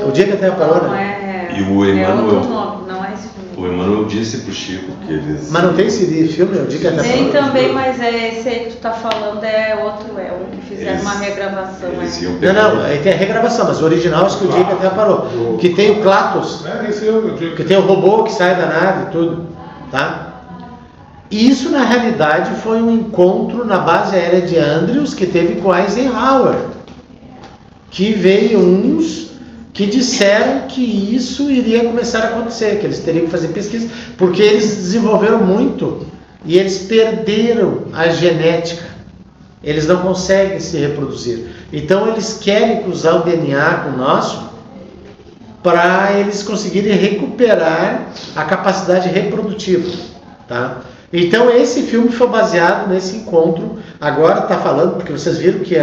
O Dia que a Terra Parou, Não, né? E o é Emmanuel- outro nome, não é esse filme. O Emmanuel disse pro Chico que eles... Mas não tem esse filme, O Dia que a Terra Tem Parou? também, mas esse aí que tu tá falando é outro, é um que fizeram uma regravação. Eles né? iam pegar... Não, aí tem a regravação, mas o original acho que O Dia que a Terra Parou. Que tem o Klatos, Esse é o dia que tem o robô que sai da nave e tudo, tá? Isso, na realidade, foi um encontro na base aérea de Andrews que teve com Eisenhower, que veio uns que disseram que isso iria começar a acontecer, que eles teriam que fazer pesquisa, porque eles desenvolveram muito e eles perderam a genética. Eles não conseguem se reproduzir. Então eles querem cruzar o DNA com o nosso para eles conseguirem recuperar a capacidade reprodutiva, tá? Então esse filme foi baseado nesse encontro. Agora está falando, porque vocês viram que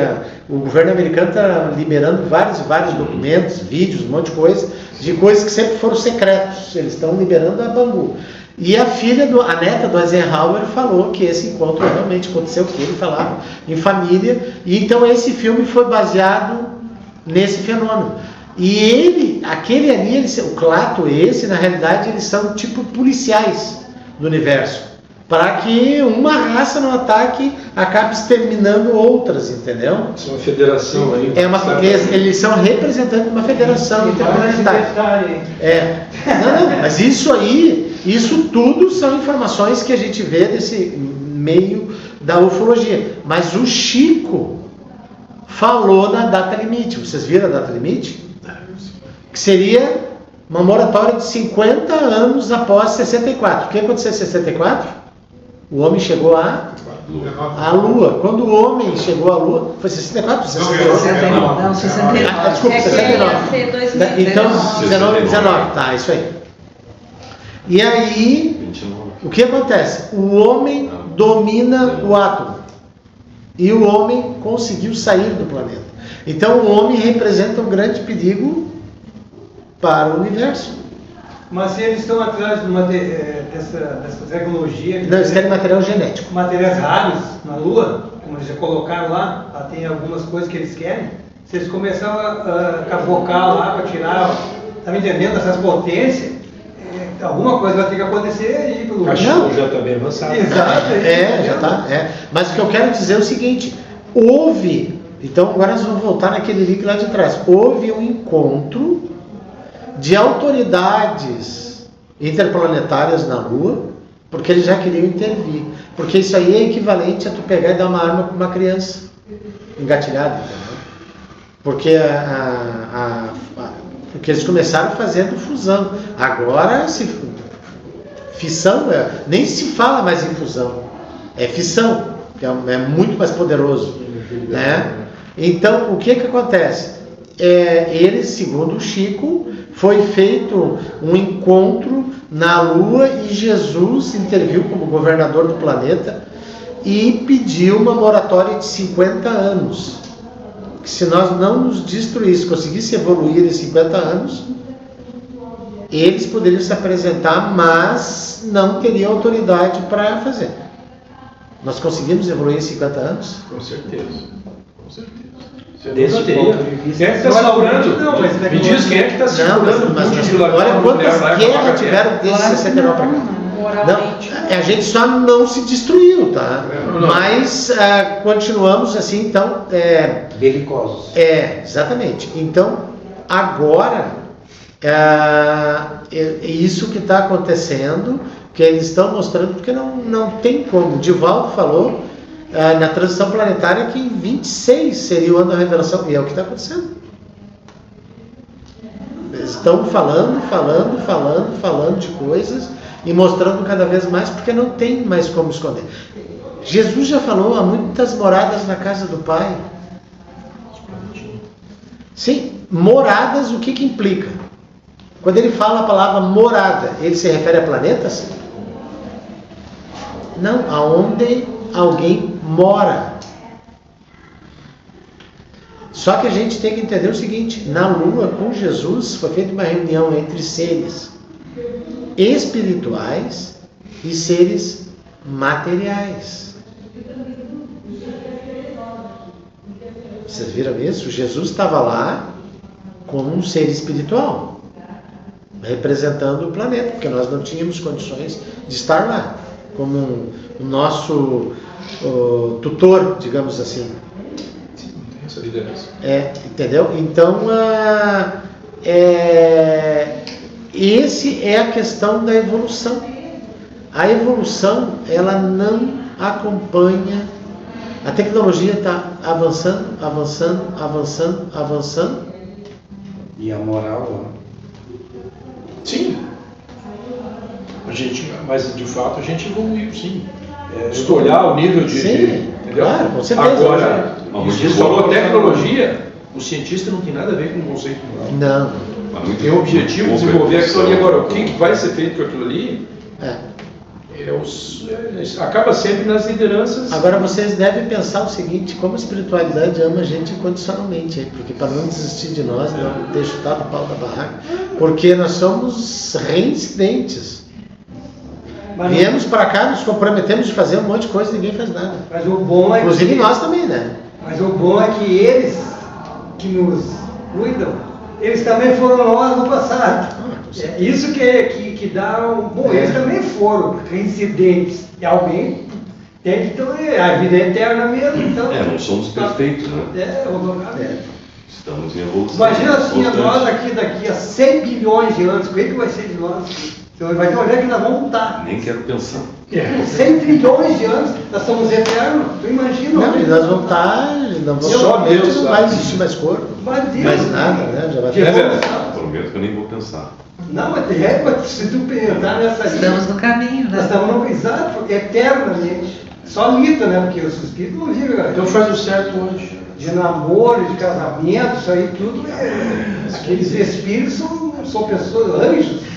o governo americano está liberando vários documentos, vídeos, um monte de coisa, de coisas que sempre foram secretos. Eles estão liberando a Bangu. E a neta do Eisenhower falou que esse encontro realmente aconteceu, que ele falava em família. E então esse filme foi baseado nesse fenômeno. E aquele ali, o Clato, na realidade, eles são tipo policiais do universo, para que uma raça no ataque acabe exterminando outras, entendeu? Isso é uma federação aí. Eles são representantes de uma federação interplanetária. Não, mas isso tudo são informações que a gente vê desse meio da ufologia. Mas o Chico falou na data limite. Vocês viram a data limite? Que seria uma moratória de 50 anos após 64. O que aconteceu em 64? O homem chegou à Lua. Quando o homem chegou à Lua, foi 64 ou 69? Não, 69. Desculpa, 69. Então, 19, tá, isso aí. E aí, 29. o que acontece? O homem domina o átomo. E o homem conseguiu sair do planeta. Então, o homem representa um grande perigo para o universo. Mas se eles estão atrás dessa tecnologia, Não, eles querem material genético. materiais raros na Lua, como eles já colocaram lá tem algumas coisas que eles querem, se eles começarem a cavocar lá para tirar, tá me entendendo, essas potências, alguma coisa vai ter que acontecer aí pelo O cachorro já está bem avançado. Exato. Já tá. Mas o que eu quero dizer é o seguinte: então agora nós vamos voltar naquele link lá de trás. Houve um encontro de autoridades interplanetárias na Lua, porque eles já queriam intervir. Porque isso aí é equivalente a tu pegar e dar uma arma para uma criança engatilhada, entendeu? Porque porque eles começaram fazendo fusão. Agora, fissão, nem se fala mais em fusão. É fissão, que é muito mais poderoso, né? Então, o que acontece? Eles, segundo o Chico, foi feito um encontro na Lua e Jesus interviu como governador do planeta e pediu uma moratória de 50 anos. Que se nós não nos destruíssemos, conseguíssemos evoluir em 50 anos, eles poderiam se apresentar, mas não teriam autoridade para fazer. Nós conseguimos evoluir em 50 anos? Com certeza. Com certeza. Desse ponto de vista. Quem é que está segurando? Não, mas Me diz quem é que está segurando. Mas olha quantas guerras tiveram desde 69 para cá. Moralmente. Não, a gente só não se destruiu, tá? Mas continuamos assim, então. Belicosos. Exatamente. Então, agora, é isso que está acontecendo, que eles estão mostrando, porque não tem como. O Divaldo falou na transição planetária que em 26 seria o ano da revelação, e é o que está acontecendo. Eles estão falando de coisas e mostrando cada vez mais, porque não tem mais como esconder. Jesus já falou, há muitas moradas na casa do Pai. Sim, moradas, o que implica? Quando ele fala a palavra morada, ele se refere a planetas? Não, aonde alguém mora. Só que a gente tem que entender o seguinte: na Lua, com Jesus, foi feita uma reunião entre seres espirituais e seres materiais. Vocês viram isso? Jesus estava lá como um ser espiritual, representando o planeta, porque nós não tínhamos condições de estar lá, como o nosso tutor, digamos assim. Essa liderança. Entendeu? Então, esse é a questão da evolução. A evolução, ela não acompanha. A tecnologia está avançando. E a moral, Sim. Mas de fato a gente evoluiu, sim. Se tu olhar o nível de. Sim, entendeu? claro, com certeza. Agora, você falou tecnologia, o cientista não tem nada a ver com o conceito moral. Não. Tem o objetivo de desenvolver aquilo ali. Agora, o que vai ser feito com aquilo ali? Acaba sempre nas lideranças. Agora vocês devem pensar o seguinte: como a espiritualidade ama a gente incondicionalmente, porque para não desistir de nós, não ter chutado o pau da barraca, porque nós somos reincidentes. Viemos para cá, nos comprometemos de fazer um monte de coisa e ninguém faz nada. Mas o bom é inclusive que, nós também, né? Mas o bom é que eles que nos cuidam, eles também foram nós no passado. É isso que dá um... Bom, eles também foram reincidentes. E alguém tem que ter a vida eterna mesmo. Então, não somos perfeitos, né? Estamos em evolução. Imagina assim, nós aqui daqui a 100 bilhões de anos, como é que vai ser de nós? Então, vai ter onde é que nós vamos estar. Nem quero pensar. 100 trilhões de anos, nós somos eternos. Tu imagina? Não, e nós vamos estar... Só Deus não vai existir mais corpo. Mais nada, né? Já vai ter... Prometo que eu nem vou pensar. Não, mas se tu pensar nessa... Estamos no caminho, né? Nós estamos no... Exato, eternamente. Solita, né? Porque os espíritos não vivem... Então faz o certo hoje. De namoro, de casamento, isso aí tudo aqueles espíritos são pessoas, anjos.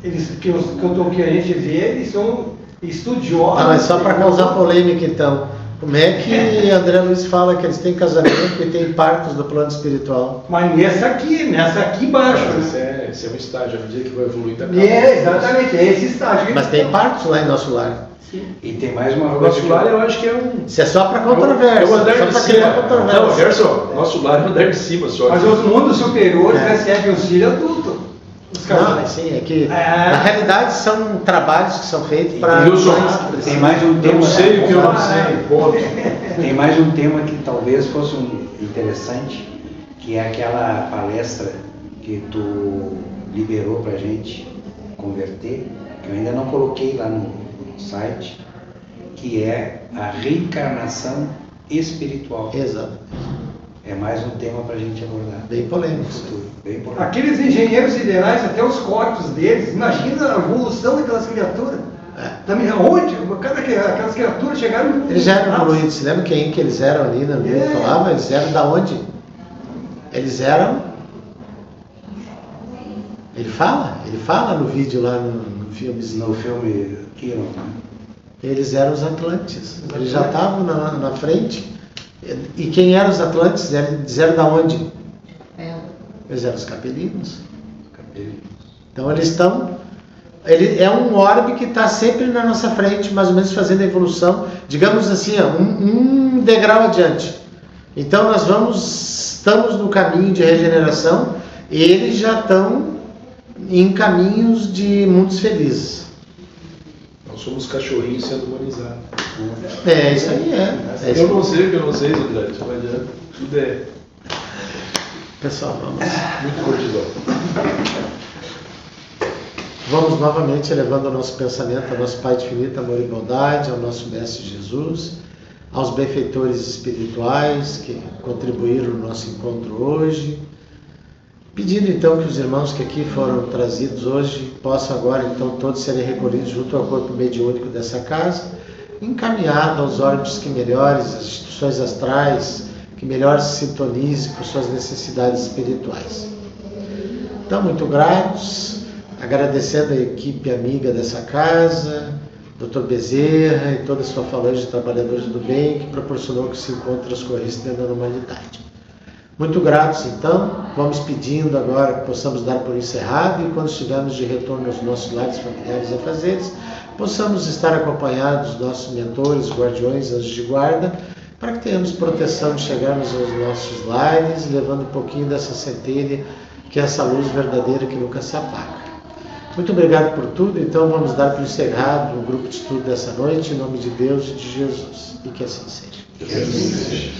Eles, que a gente vê, eles são estudiosos. Mas só para causar polêmica, então. Como é que André Luiz fala que eles têm casamento e têm partos do plano espiritual? Mas nessa aqui embaixo. Esse é um estágio, à medida que vai evoluir também. Exatamente, é esse estágio. Mas tem partos lá em nosso lar. Sim. E tem mais uma O coisa. nosso lar eu acho que é um... Isso é só para controvérsia. É o andar só de para cima. criar controvérsia. Não, Gerson, nosso lar é o andar de cima só. Mas os mundos superiores recebem os filhos adultos. Não, sim, é que na realidade são trabalhos que são feitos para tem mais um tema. Eu sei o que eu não sei, ponto. Tem mais um tema que talvez fosse interessante, que é aquela palestra que tu liberou pra gente converter, que eu ainda não coloquei lá no site, que é a reencarnação espiritual. Exato. É mais um tema para a gente abordar. Bem polêmico. Bem polêmico. Aqueles engenheiros siderais, até os corpos deles, imagina a evolução daquelas criaturas. Também, onde? Aquelas criaturas chegaram no... Eles já eram evoluídos. Você lembra quem que eles eram ali na Lua? Falava? Eles eram da onde? Eles eram... Ele fala no vídeo lá no filmezinho. No filme Kiron, né? Eles eram os Atlantes. Eles já estavam na frente. E quem eram os Atlantes? Eles eram da onde? Eles eram os capelinos. Então eles estão... Ele é um orbe que está sempre na nossa frente, mais ou menos fazendo a evolução, digamos assim, um degrau adiante. Então nós estamos no caminho de regeneração e eles já estão em caminhos de mundos felizes. Nós somos cachorrinhos sendo humanizados. É, isso aí é. Eu não sei o que eu não sei, André, não adianta. Tudo é Pessoal, muito cortisol. vamos novamente elevando o nosso pensamento ao nosso Pai de infinito amor e bondade, ao nosso Mestre Jesus, aos benfeitores espirituais que contribuíram no nosso encontro hoje, pedindo então que os irmãos que aqui foram trazidos hoje possam agora então todos serem recolhidos junto ao corpo mediúnico dessa casa, encaminhado aos órgãos que melhores, às instituições astrais que melhor se sintonize com suas necessidades espirituais. Então, muito gratos, agradecendo a equipe amiga dessa casa, Dr. Bezerra e toda a sua falange de trabalhadores do bem, que proporcionou que esse encontro transcorresse dentro da normalidade. Muito gratos, então, vamos pedindo agora que possamos dar por encerrado e quando estivermos de retorno aos nossos lares familiares e afazeres, possamos estar acompanhados dos nossos mentores, guardiões, anjos de guarda, para que tenhamos proteção de chegarmos aos nossos lares, levando um pouquinho dessa centelha, que é essa luz verdadeira que nunca se apaga. Muito obrigado por tudo, então vamos dar por encerrado o grupo de estudo dessa noite, em nome de Deus e de Jesus, e que assim seja.